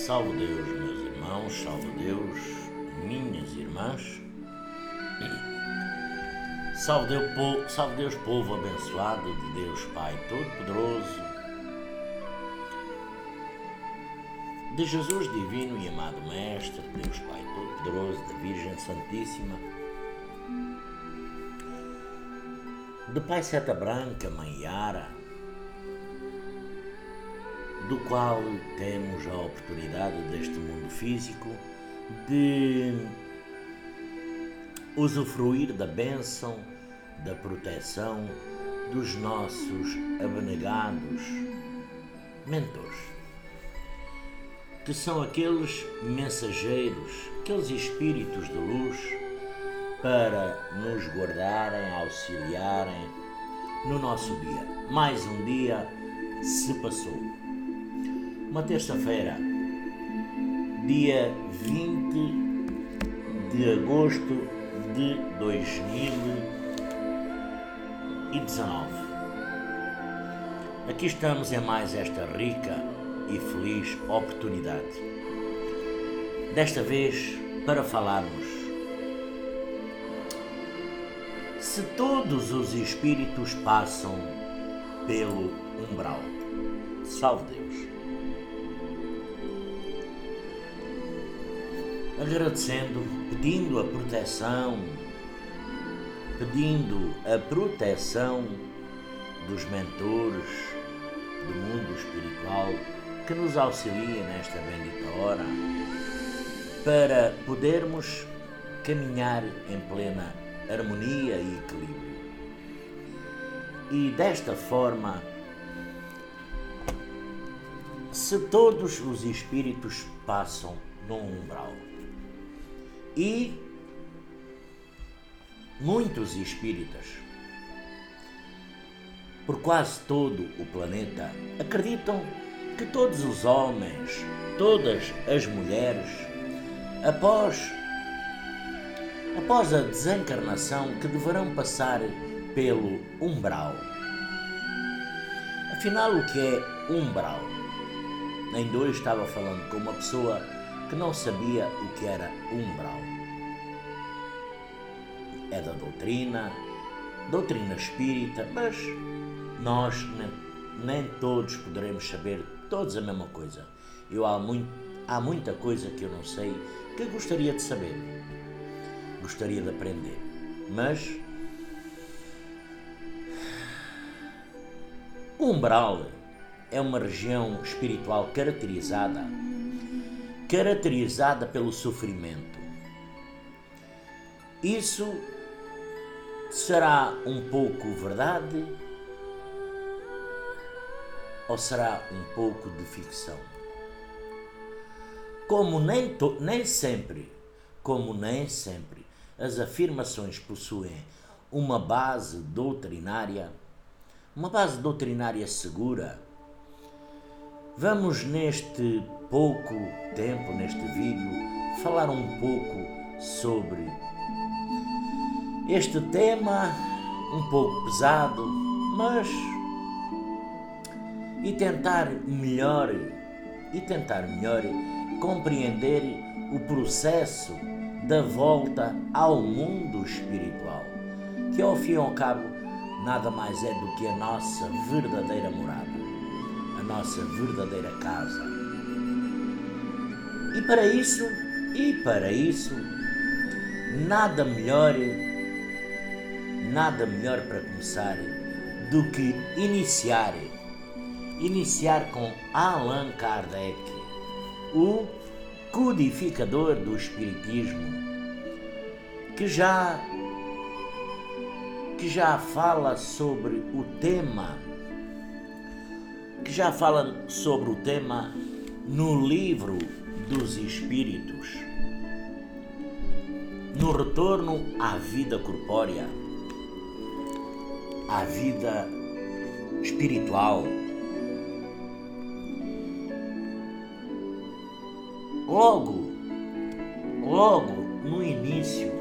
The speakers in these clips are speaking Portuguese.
Salve Deus, meus irmãos, salve Deus, minhas irmãs, salve Deus, povo abençoado de Deus Pai Todo-Poderoso, de Jesus Divino e Amado Mestre, de Deus Pai Todo-Poderoso, da Virgem Santíssima, do Pai Seta Branca, Mãe Yara, do qual temos a oportunidade deste mundo físico de usufruir da bênção, da proteção dos nossos abnegados mentores, que são aqueles mensageiros, aqueles espíritos de luz para nos guardarem, auxiliarem no nosso dia. Mais um dia se passou. Uma terça-feira, dia 20 de agosto de 2019. Aqui estamos em mais esta rica e feliz oportunidade. Desta vez para falarmos se todos os espíritos passam pelo umbral. Salve Deus! Agradecendo, pedindo a proteção dos mentores do mundo espiritual que nos auxiliem nesta bendita hora para podermos caminhar em plena harmonia e equilíbrio. E desta forma, se todos os espíritos passam num umbral, e muitos espíritas, por quase todo o planeta, acreditam que todos os homens, todas as mulheres, após a desencarnação, que deverão passar pelo umbral. Afinal, o que é umbral? Ainda hoje estava falando com uma pessoa que não sabia o que era umbral. É da doutrina espírita, mas nós nem todos poderemos saber todos a mesma coisa. Há muita coisa que eu não sei, que gostaria de saber, gostaria de aprender, mas o umbral é uma região espiritual caracterizada pelo sofrimento. Isso será um pouco verdade ou será um pouco de ficção? Como nem sempre as afirmações possuem uma base doutrinária segura, vamos neste pouco tempo, neste vídeo, falar um pouco sobre este tema um pouco pesado, mas e tentar melhor compreender o processo da volta ao mundo espiritual, que ao fim e ao cabo nada mais é do que a nossa verdadeira morada, a nossa verdadeira casa. E para isso, nada melhor para começar do que iniciar com Allan Kardec, o codificador do espiritismo, que já fala sobre o tema, no livro dos Espíritos, no retorno à vida corpórea, à vida espiritual. Logo no início,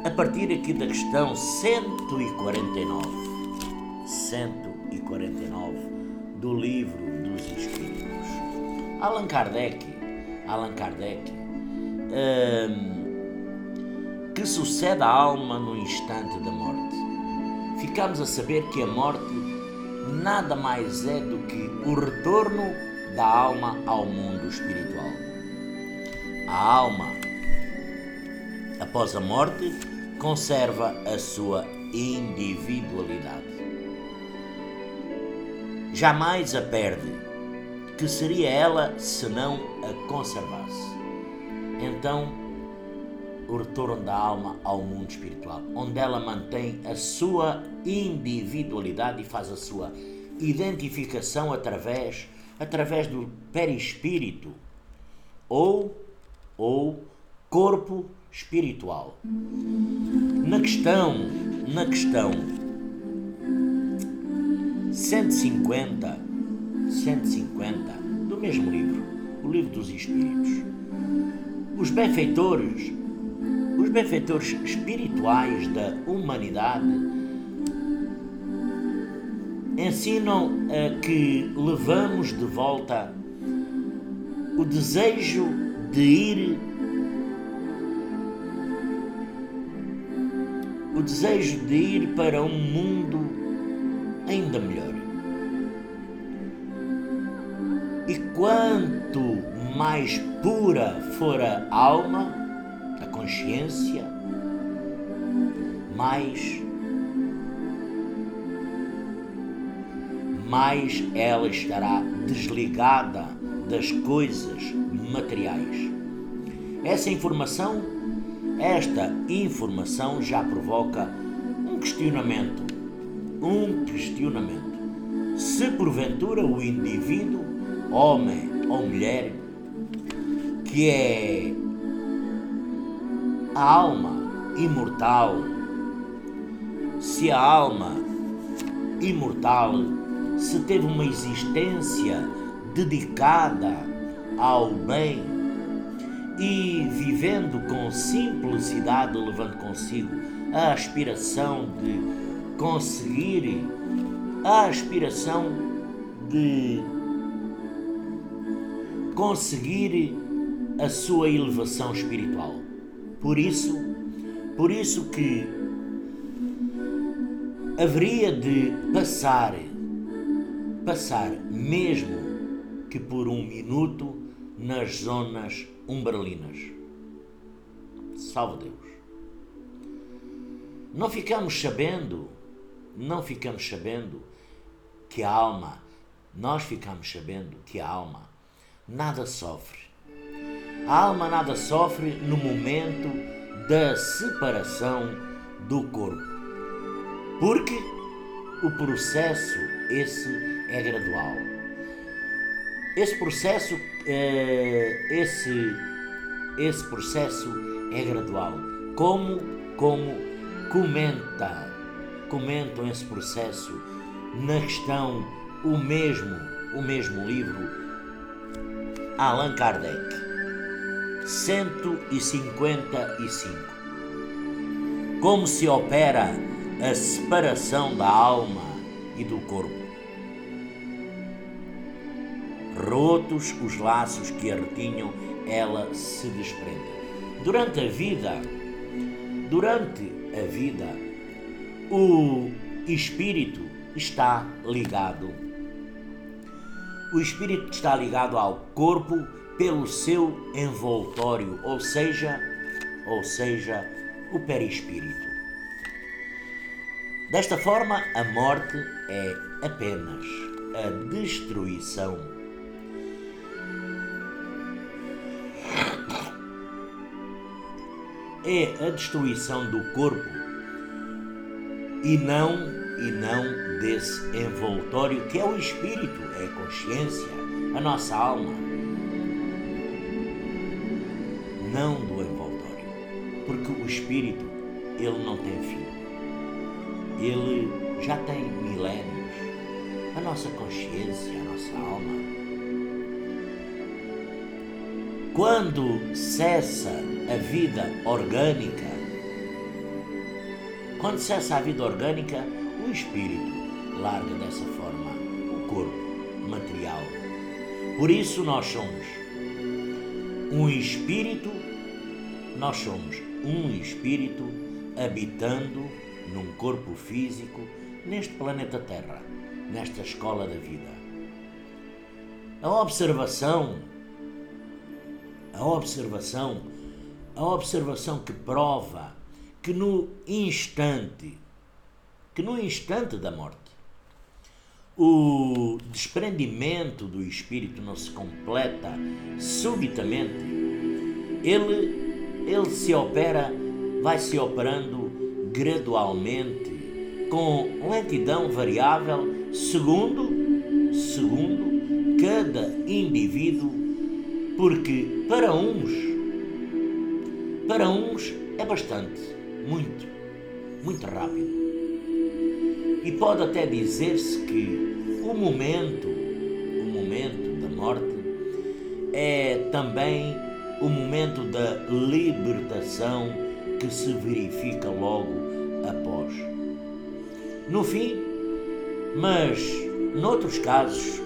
a partir aqui da questão 149 do Livro dos Espíritos. Allan Kardec, que sucede à alma no instante da morte. Ficamos a saber que a morte nada mais é do que o retorno da alma ao mundo espiritual. A alma, após a morte, conserva a sua individualidade. Jamais a perde, que seria ela se não a conservasse. Então, o retorno da alma ao mundo espiritual, onde ela mantém a sua individualidade e faz a sua identificação através do perispírito ou corpo espiritual. Na questão 150 do mesmo livro, o Livro dos Espíritos, os benfeitores espirituais da humanidade ensinam que levamos de volta o desejo de ir para um mundo ainda melhor. E quanto mais pura for a alma, a consciência, mais ela estará desligada das coisas materiais. Esta informação já provoca um questionamento. Se porventura o indivíduo, homem ou mulher, que é a alma imortal, se a alma imortal se teve uma existência dedicada ao bem e vivendo com simplicidade, levando consigo a aspiração de conseguir, a sua elevação espiritual. Por isso que haveria de passar mesmo que por um minuto nas zonas umbralinas. Salve Deus. Não ficamos sabendo que a alma, nada sofre. A alma nada sofre no momento da separação do corpo, porque o processo esse é gradual. Esse processo é gradual. Como comentam esse processo na questão o mesmo livro Allan Kardec 155. Como se opera a separação da alma e do corpo. Rotos os laços que a retinham, ela se desprende. Durante a vida, o espírito está ligado. O espírito está ligado ao corpo pelo seu envoltório, ou seja, o perispírito. Desta forma, a morte é apenas a destruição. É a destruição do corpo e não desse envoltório que é o espírito, é a consciência, a nossa alma. Não do envoltório, porque o espírito, ele não tem fim. Ele já tem milénios. A nossa consciência, a nossa alma. Quando cessa a vida orgânica, Quando cessa a vida orgânica, o espírito larga dessa forma o corpo material. Por isso nós somos um espírito habitando num corpo físico neste planeta Terra, nesta escola da vida. A observação que prova que no instante da morte, o desprendimento do espírito não se completa subitamente. Ele vai se operando gradualmente, com lentidão variável, segundo cada indivíduo, porque para uns é bastante, muito rápido. E pode até dizer-se que o momento da morte é também o momento da libertação que se verifica logo após. No fim, mas noutros casos,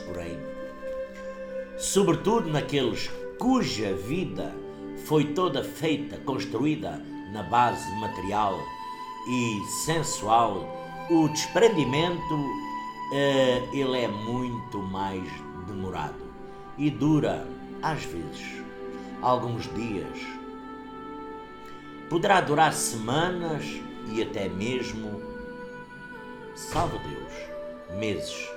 porém, sobretudo naqueles cuja vida foi toda construída na base material e sensual, o desprendimento ele é muito mais demorado e dura, às vezes, alguns dias. Poderá durar semanas e até mesmo, salve Deus, meses.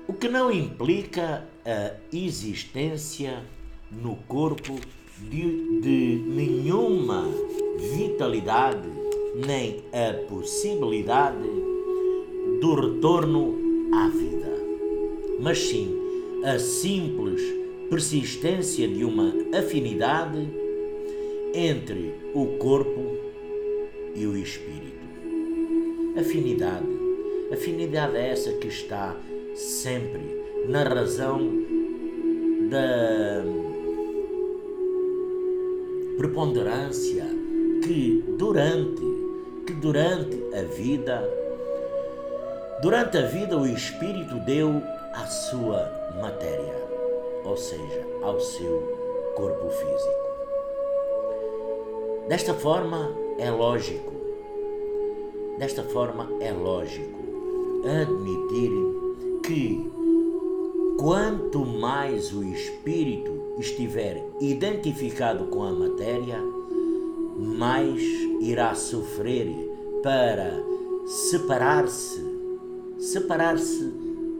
O que não implica a existência no corpo de nenhuma vitalidade, nem a possibilidade do retorno à vida, mas sim a simples persistência de uma afinidade entre o corpo e o espírito. Afinidade é essa que está sempre na razão da preponderância que durante a vida o espírito deu à sua matéria, ou seja, ao seu corpo físico. Desta forma é lógico admitir que quanto mais o espírito estiver identificado com a matéria, mais irá sofrer para separar-se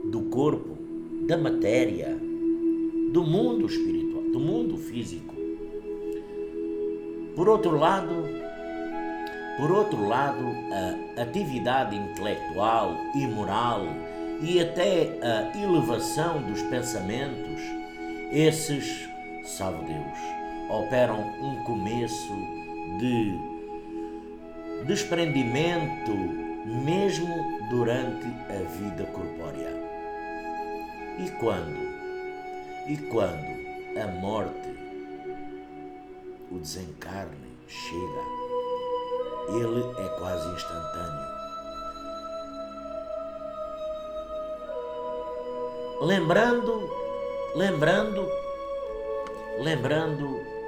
do corpo, da matéria, do mundo espiritual, do mundo físico. Por outro lado, a atividade intelectual e moral e até a elevação dos pensamentos, esses, sabe Deus, operam um começo de desprendimento mesmo durante a vida corpórea. E quando a morte, o desencarne chega, ele é quase instantâneo. Lembrando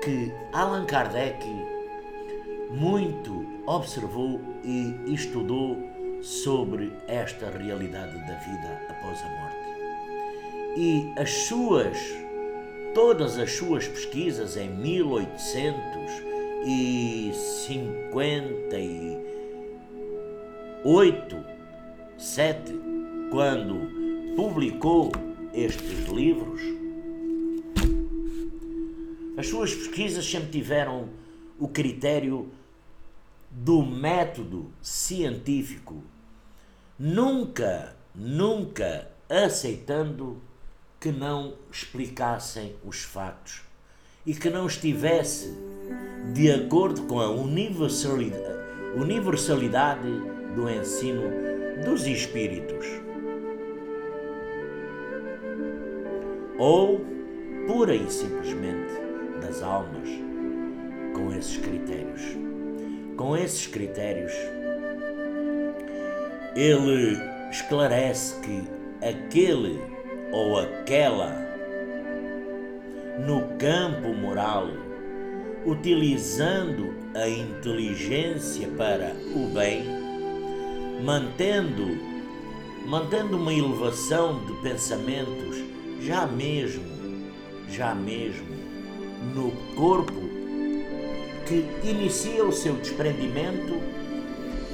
que Allan Kardec muito observou e estudou sobre esta realidade da vida após a morte. E todas as suas pesquisas em 1858, quando publicou estes livros, as suas pesquisas sempre tiveram o critério do método científico, nunca aceitando que não explicassem os factos e que não estivesse de acordo com a universalidade do ensino dos espíritos, ou pura e simplesmente das almas, com esses critérios. Com esses critérios, ele esclarece que aquele ou aquela no campo moral, utilizando a inteligência para o bem, mantendo uma elevação de pensamentos já mesmo no corpo, que inicia o seu desprendimento,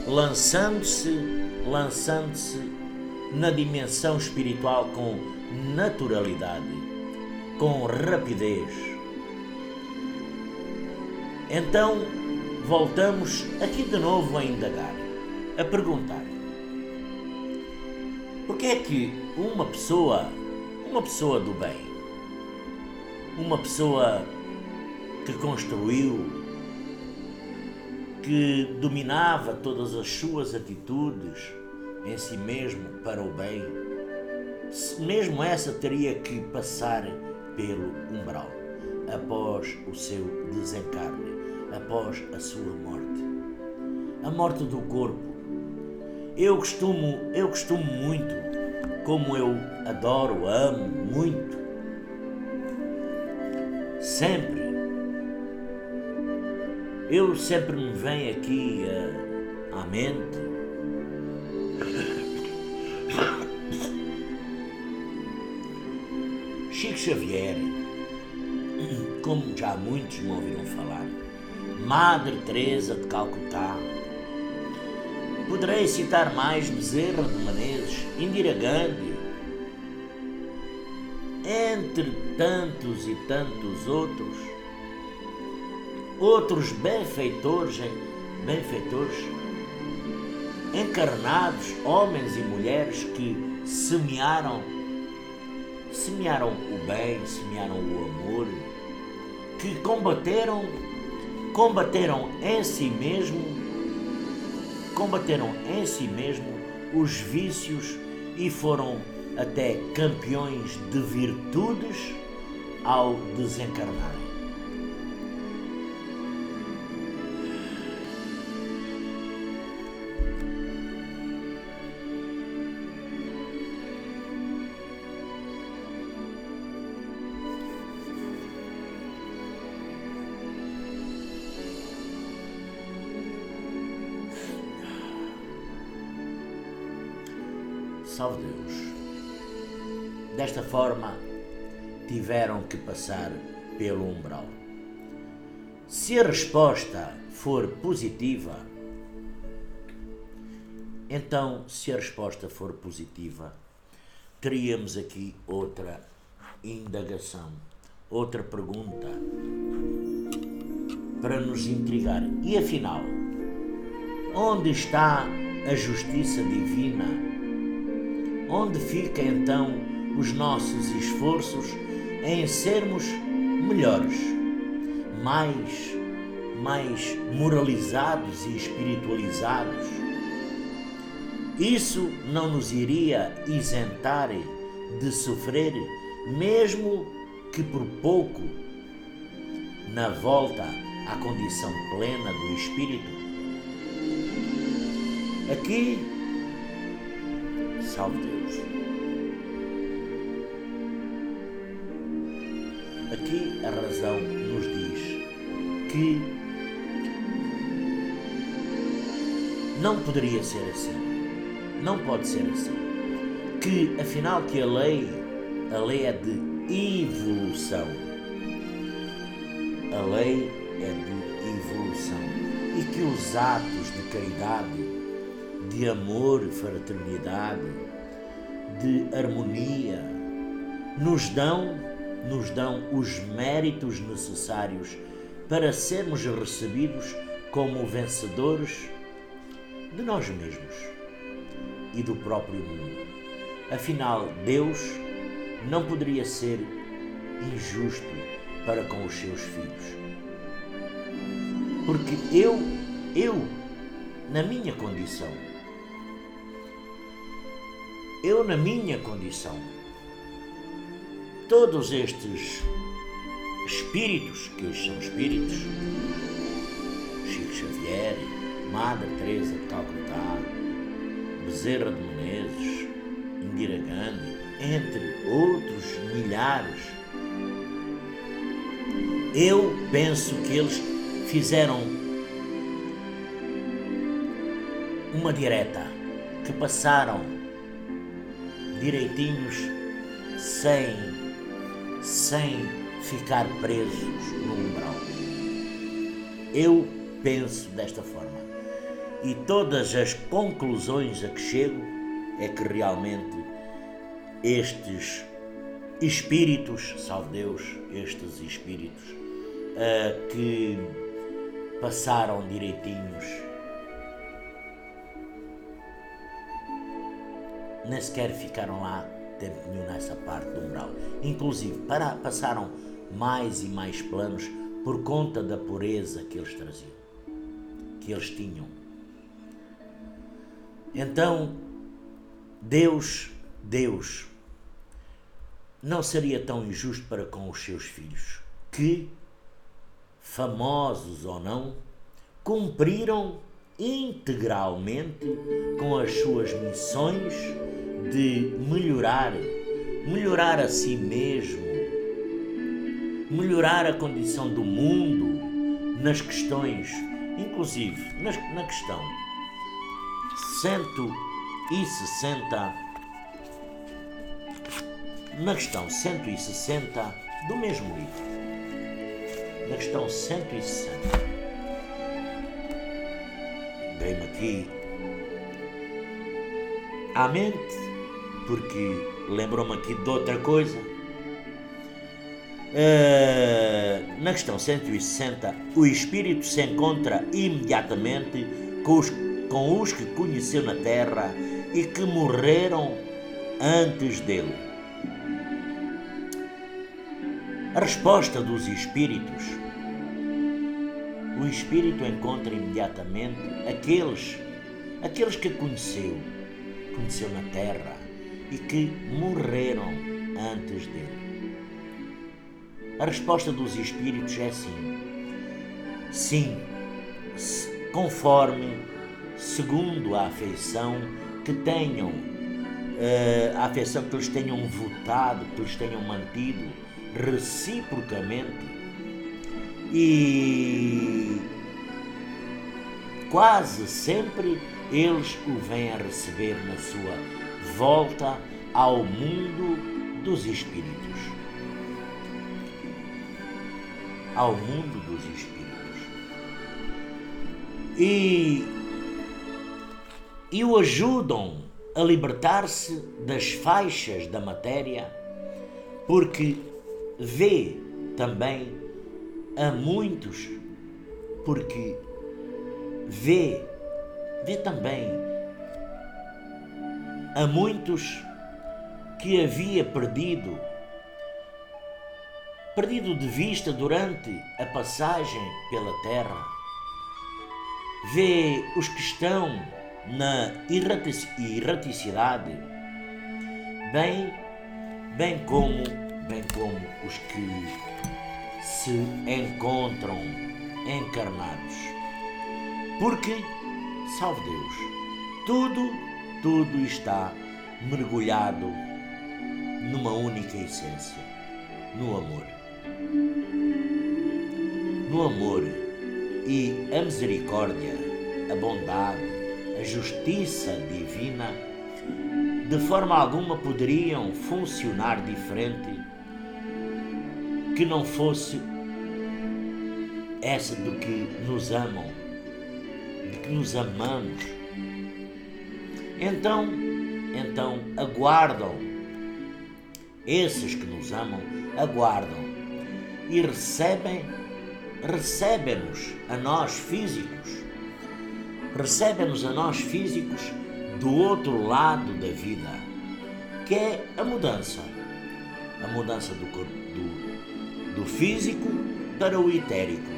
lançando-se na dimensão espiritual com naturalidade, com rapidez. Então, voltamos aqui de novo a indagar, a perguntar: por que é que uma pessoa do bem, uma pessoa que construiu, que dominava todas as suas atitudes em si mesmo para o bem, mesmo essa teria que passar pelo umbral após o seu desencarne, após a sua morte, a morte do corpo? Eu costumo muito, como eu adoro, amo muito, eu sempre me vem aqui à mente Chico Xavier, como já muitos me ouviram falar, Madre Teresa de Calcutá. Poderei citar mais Bezerra de Menezes, Indira Gandhi, entre tantos e tantos outros benfeitores encarnados, homens e mulheres que semearam o bem, semearam o amor, que combateram em si mesmo os vícios e foram até campeões de virtudes ao desencarnarem. Salve Deus. Desta forma, tiveram que passar pelo umbral. Se a resposta for positiva, teríamos aqui outra indagação, outra pergunta para nos intrigar. E afinal, onde está a justiça divina? Onde fica então os nossos esforços em sermos melhores, mais moralizados e espiritualizados? Isso não nos iria isentar de sofrer, mesmo que por pouco, na volta à condição plena do espírito? Aqui, salve Deus. Aqui a razão nos diz que não poderia ser assim, não pode ser assim, que afinal que a lei é de evolução, a lei é de evolução, e que os atos de caridade, de amor, fraternidade, de harmonia, nos dão os méritos necessários para sermos recebidos como vencedores de nós mesmos e do próprio mundo. Afinal, Deus não poderia ser injusto para com os seus filhos. Porque eu, na minha condição, todos estes espíritos, que hoje são espíritos, Chico Xavier, Madre Teresa de Calcutá, Bezerra de Menezes, Indira Gandhi, entre outros milhares, eu penso que eles fizeram uma direta, que passaram direitinhos sem ficar presos no umbral. Eu penso desta forma. E todas as conclusões a que chego é que realmente estes espíritos, salve Deus, estes espíritos que passaram direitinhos, nem sequer ficaram lá tempo nenhum nessa parte do umbral. Inclusive, passaram mais e mais planos por conta da pureza que eles traziam, que eles tinham. Então, Deus não seria tão injusto para com os seus filhos, que, famosos ou não, cumpriram integralmente com as suas missões de melhorar a si mesmo, melhorar a condição do mundo nas questões, inclusive na questão 160, na questão 160 do mesmo livro, na questão 160, dei-me aqui à mente, porque lembrou-me aqui de outra coisa. Na questão 160, o Espírito se encontra imediatamente com os que conheceu na terra e que morreram antes dele. A resposta dos Espíritos: o Espírito encontra imediatamente aqueles que conheceu na terra e que morreram antes dele. A resposta dos Espíritos é sim, conforme, segundo a afeição que tenham, a afeição que eles tenham votado, que eles tenham mantido reciprocamente, e quase sempre eles o vêm a receber na sua volta ao mundo dos espíritos. Ao mundo dos espíritos. E o ajudam a libertar-se das faixas da matéria, porque vê também a muitos, porque vê também a muitos que havia perdido de vista durante a passagem pela terra. Vê os que estão na erraticidade, bem como os que se encontram encarnados. Porque, salve Deus, tudo está mergulhado numa única essência, no amor. No amor, e a misericórdia, a bondade, a justiça divina, de forma alguma poderiam funcionar diferente que não fosse essa do que nos amam, de que nos amamos. Então aguardam, esses que nos amam aguardam e recebem-nos a nós físicos do outro lado da vida, que é a mudança do corpo, do do físico para o etérico,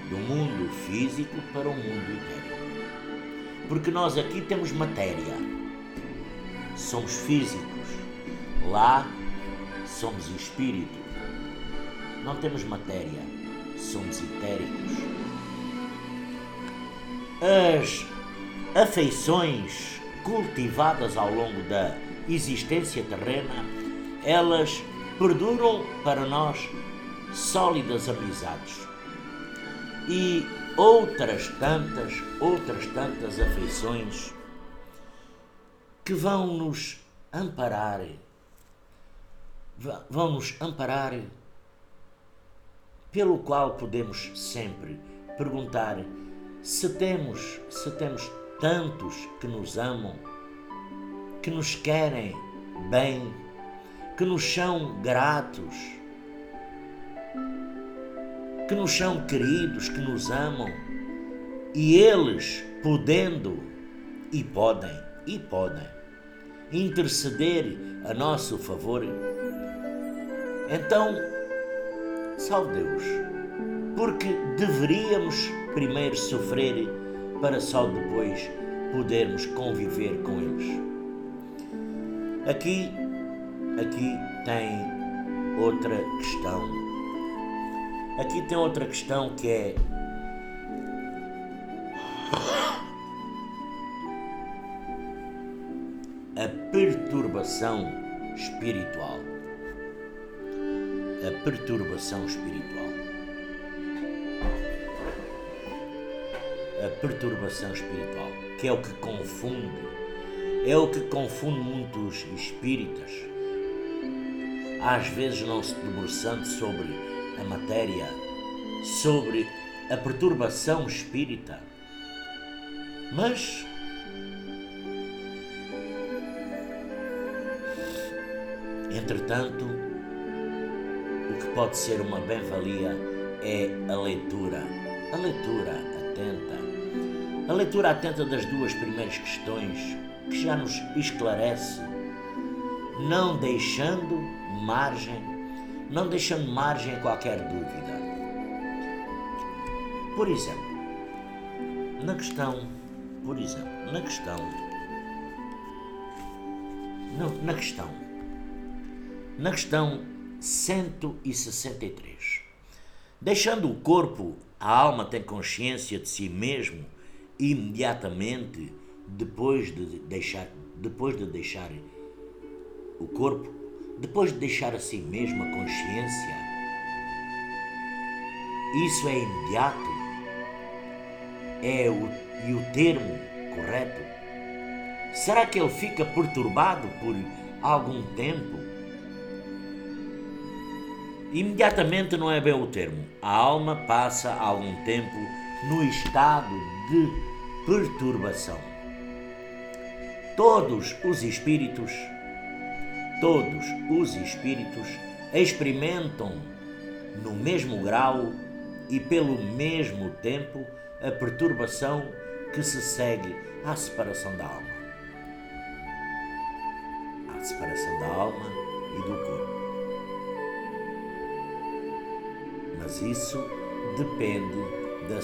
do mundo físico para o mundo etérico. Porque nós aqui temos matéria, somos físicos, lá somos espírito. Não temos matéria, somos etéricos. As afeições cultivadas ao longo da existência terrena, elas perduram para nós sólidas amizades. E outras tantas afeições que vão nos amparar, pelo qual podemos sempre perguntar se temos tantos que nos amam, que nos querem bem, que nos são gratos, que nos são queridos, que nos amam, e eles podendo e podem interceder a nosso favor, então, salve Deus, porque deveríamos primeiro sofrer para só depois podermos conviver com eles. Aqui tem outra questão. Aqui tem outra questão que é a perturbação espiritual. A perturbação espiritual. A perturbação espiritual, que é o que confunde muitos espíritas, às vezes não se debruçando sobre a matéria, sobre a perturbação espírita, mas entretanto o que pode ser uma bem-valia é a leitura atenta das duas primeiras questões, que já nos esclarece, não deixando margem a qualquer dúvida. Por exemplo, na questão 163. Deixando o corpo, a alma tem consciência de si mesmo imediatamente depois de deixar o corpo, depois de deixar a si mesmo a consciência. Isso é imediato? E o termo correto? Será que ele fica perturbado por algum tempo? Imediatamente não é bem o termo. A alma passa algum tempo no estado de perturbação. Todos os espíritos experimentam no mesmo grau e pelo mesmo tempo a perturbação que se segue à separação da alma. À separação da alma e do corpo. Mas isso depende da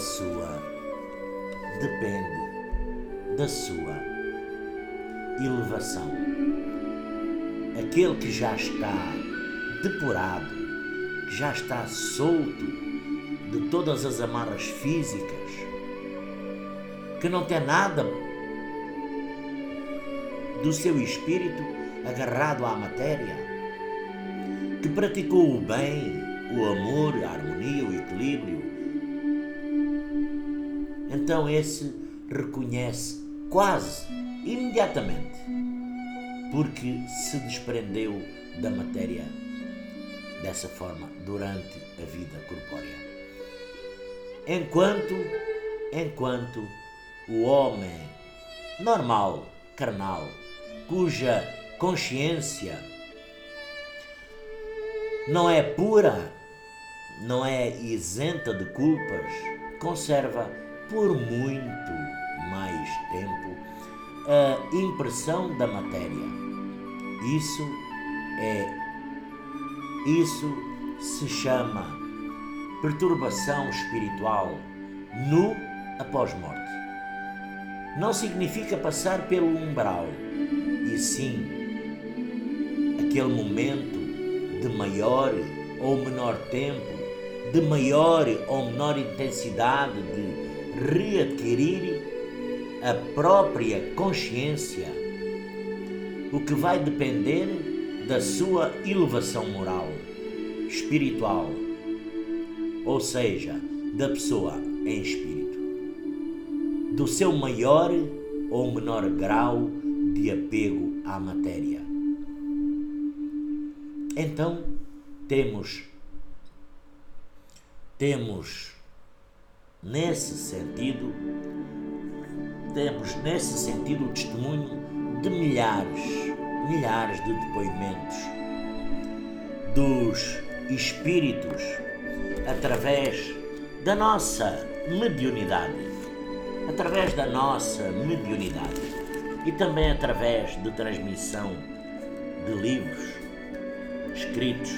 sua elevação. Aquele que já está depurado, que já está solto de todas as amarras físicas, que não tem nada do seu espírito agarrado à matéria, que praticou o bem, o amor, a harmonia, o equilíbrio, então esse reconhece quase imediatamente, porque se desprendeu da matéria dessa forma durante a vida corpórea. Enquanto o homem normal, carnal, cuja consciência não é pura, não é isenta de culpas, conserva por muito mais tempo a impressão da matéria. Isso é Isso se chama perturbação espiritual no após-morte. Não significa passar pelo umbral, e sim aquele momento de maior ou menor tempo, de maior ou menor intensidade de readquirir a própria consciência, o que vai depender da sua elevação moral, espiritual, ou seja, da pessoa em espírito, do seu maior ou menor grau de apego à matéria. Então, temos nesse sentido o testemunho de milhares de depoimentos dos espíritos através da nossa mediunidade e também através de transmissão de livros escritos,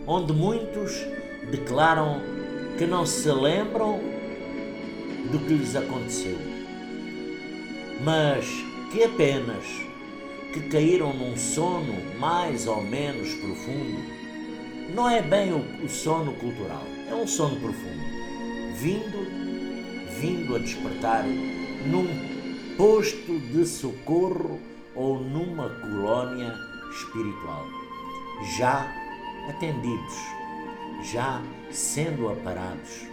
onde muitos declaram que não se lembram do que lhes aconteceu, mas que apenas que caíram num sono mais ou menos profundo. Não é bem o sono cultural, é um sono profundo, vindo a despertar num posto de socorro ou numa colónia espiritual, já atendidos, já sendo aparados.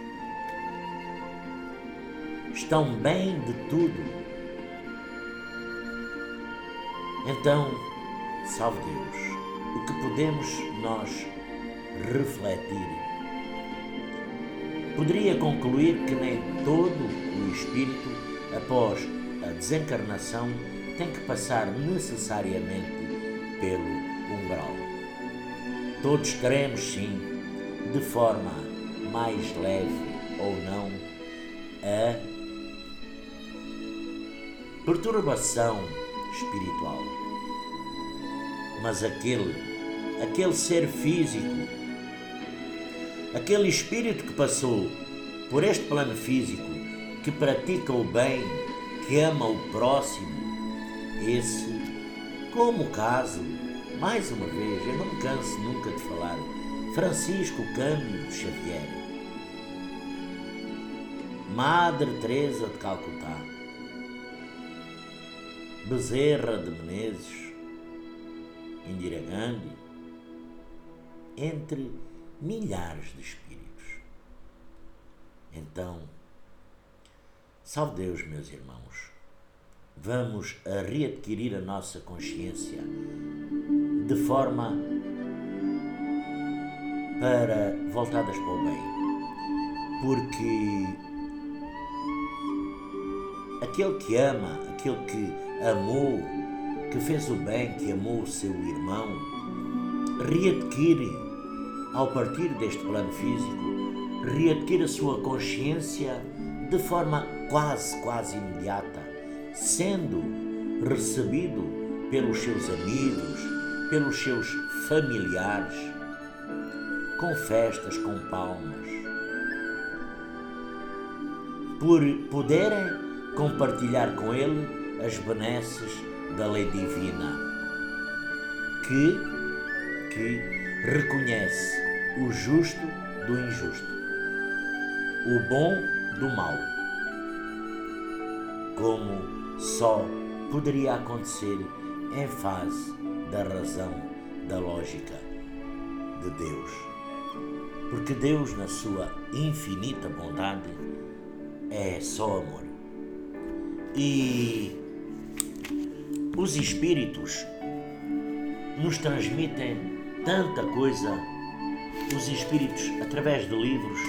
Estão bem de tudo. Então, salve Deus, o que podemos nós refletir? Poderia concluir que nem todo o espírito, após a desencarnação, tem que passar necessariamente pelo umbral. Todos teremos, sim, de forma mais leve ou não, a perturbação espiritual. Mas aquele ser físico, aquele espírito que passou por este plano físico, que pratica o bem, que ama o próximo, esse, como o caso, mais uma vez, eu não me canso nunca de falar, Francisco Cândido Xavier, Madre Teresa de Calcutá, Bezerra de Menezes, Indira Gandhi, entre milhares de espíritos. Então, salve Deus, meus irmãos, vamos a readquirir a nossa consciência de forma para voltadas para o bem, porque aquele que ama, aquele que amou, que fez o bem, que amou o seu irmão, readquire, ao partir deste plano físico, readquire a sua consciência de forma quase imediata, sendo recebido pelos seus amigos, pelos seus familiares, com festas, com palmas, por poderem compartilhar com ele as benesses da lei divina, que reconhece o justo do injusto, o bom do mau, como só poderia acontecer em face da razão, da lógica de Deus. Porque Deus, na sua infinita bondade, é só amor. E os espíritos nos transmitem tanta coisa, os espíritos, através de livros,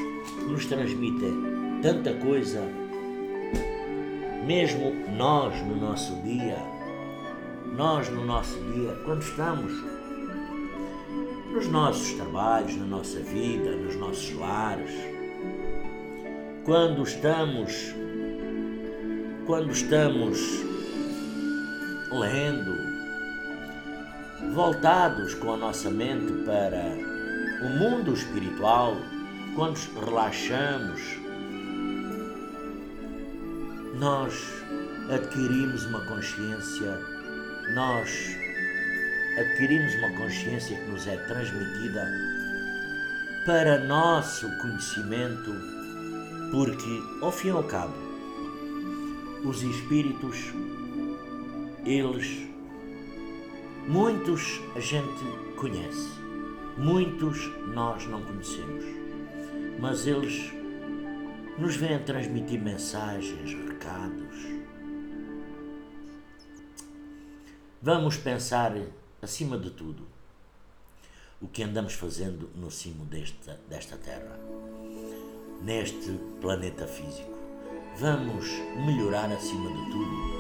nos transmitem tanta coisa, mesmo nós no nosso dia, quando estamos nos nossos trabalhos, na nossa vida, nos nossos lares, quando estamos lendo, voltados com a nossa mente para o mundo espiritual, quando relaxamos, nós adquirimos uma consciência, que nos é transmitida para nosso conhecimento, porque, ao fim e ao cabo, os espíritos, muitos a gente conhece, muitos nós não conhecemos, mas eles nos vêm transmitir mensagens, recados. Vamos pensar, acima de tudo, o que andamos fazendo no cimo desta Terra, neste planeta físico. Vamos melhorar, acima de tudo,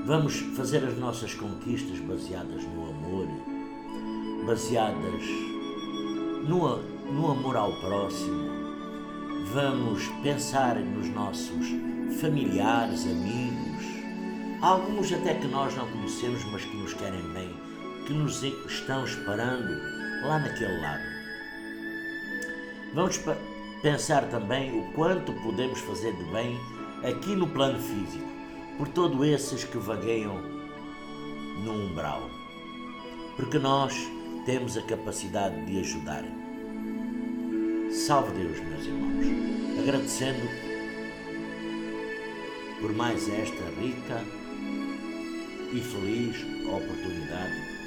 vamos fazer as nossas conquistas baseadas no amor, baseadas no amor ao próximo. Vamos pensar nos nossos familiares, amigos, alguns até que nós não conhecemos, mas que nos querem bem, que nos estão esperando lá naquele lado. Vamos pensar também o quanto podemos fazer de bem aqui no plano físico, por todos esses que vagueiam no umbral, porque nós temos a capacidade de ajudar. Salve Deus, meus irmãos, agradecendo por mais esta rica e feliz oportunidade